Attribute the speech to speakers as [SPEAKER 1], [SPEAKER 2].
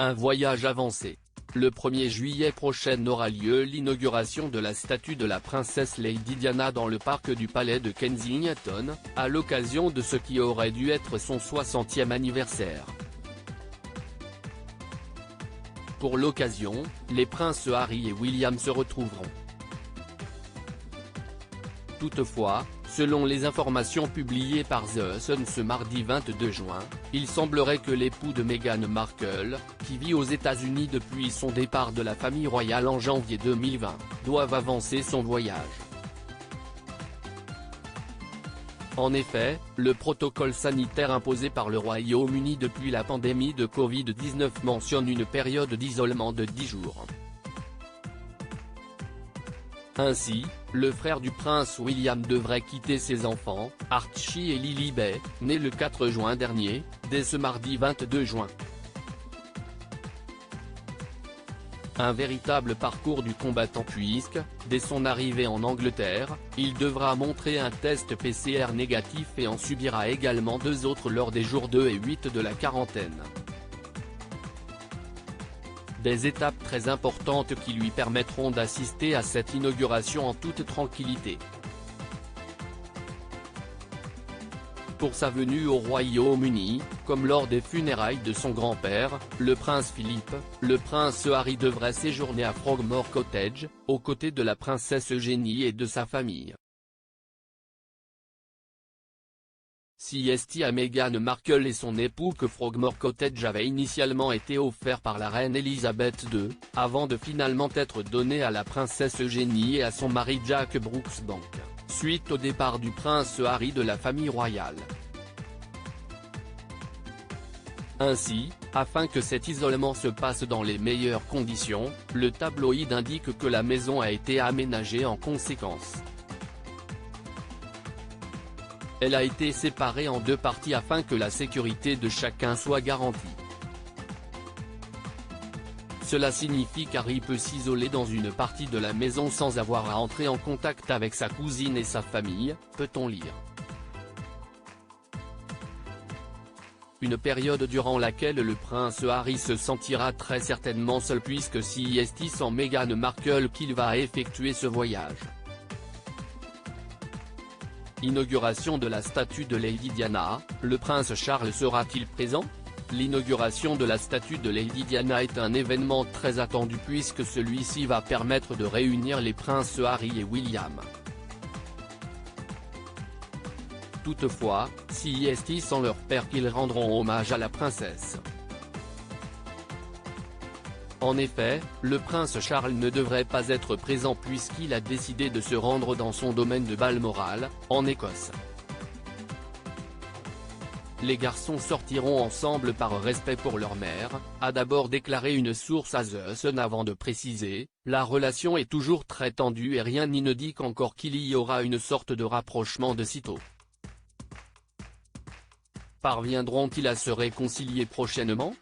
[SPEAKER 1] Un voyage avancé. Le 1er juillet prochain aura lieu l'inauguration de la statue de la princesse Lady Diana dans le parc du palais de Kensington, à l'occasion de ce qui aurait dû être son 60e anniversaire. Pour l'occasion, les princes Harry et William se retrouveront. Toutefois, selon les informations publiées par The Sun ce mardi 22 juin, il semblerait que l'époux de Meghan Markle, qui vit aux États-Unis depuis son départ de la famille royale en janvier 2020, doive avancer son voyage. En effet, le protocole sanitaire imposé par le Royaume-Uni depuis la pandémie de Covid-19 mentionne une période d'isolement de 10 jours. Ainsi, le frère du prince William devrait quitter ses enfants, Archie et Lilibet, nés le 4 juin dernier, dès ce mardi 22 juin. Un véritable parcours du combattant puisque, dès son arrivée en Angleterre, il devra montrer un test PCR négatif et en subira également 2 autres lors des jours 2 et 8 de la quarantaine. Des étapes très importantes qui lui permettront d'assister à cette inauguration en toute tranquillité. Pour sa venue au Royaume-Uni, comme lors des funérailles de son grand-père, le prince Philippe, le prince Harry devrait séjourner à Frogmore Cottage, aux côtés de la princesse Eugénie et de sa famille. CST à Meghan Markle et son époux que Frogmore Cottage avait initialement été offert par la reine Elisabeth II, avant de finalement être donné à la princesse Eugénie et à son mari Jack Brooksbank, suite au départ du prince Harry de la famille royale. Ainsi, afin que cet isolement se passe dans les meilleures conditions, le tabloïd indique que la maison a été aménagée en conséquence. Elle a été séparée en 2 parties afin que la sécurité de chacun soit garantie. Cela signifie qu'Harry peut s'isoler dans une partie de la maison sans avoir à entrer en contact avec sa cousine et sa famille, peut-on lire. Une période durant laquelle le prince Harry se sentira très certainement seul puisque c'est sans Meghan Markle qu'il va effectuer ce voyage. Inauguration de la statue de Lady Diana, le prince Charles sera-t-il présent? L'inauguration de la statue de Lady Diana est un événement très attendu puisque celui-ci va permettre de réunir les princes Harry et William. Toutefois, c'est sans leur père qu'ils rendront hommage à la princesse. En effet, le prince Charles ne devrait pas être présent puisqu'il a décidé de se rendre dans son domaine de Balmoral, en Écosse. Les garçons sortiront ensemble par respect pour leur mère, a d'abord déclaré une source à The Sun avant de préciser, la relation est toujours très tendue et rien n'y ne dit qu'encore qu'il y aura une sorte de rapprochement de sitôt. Parviendront-ils à se réconcilier prochainement?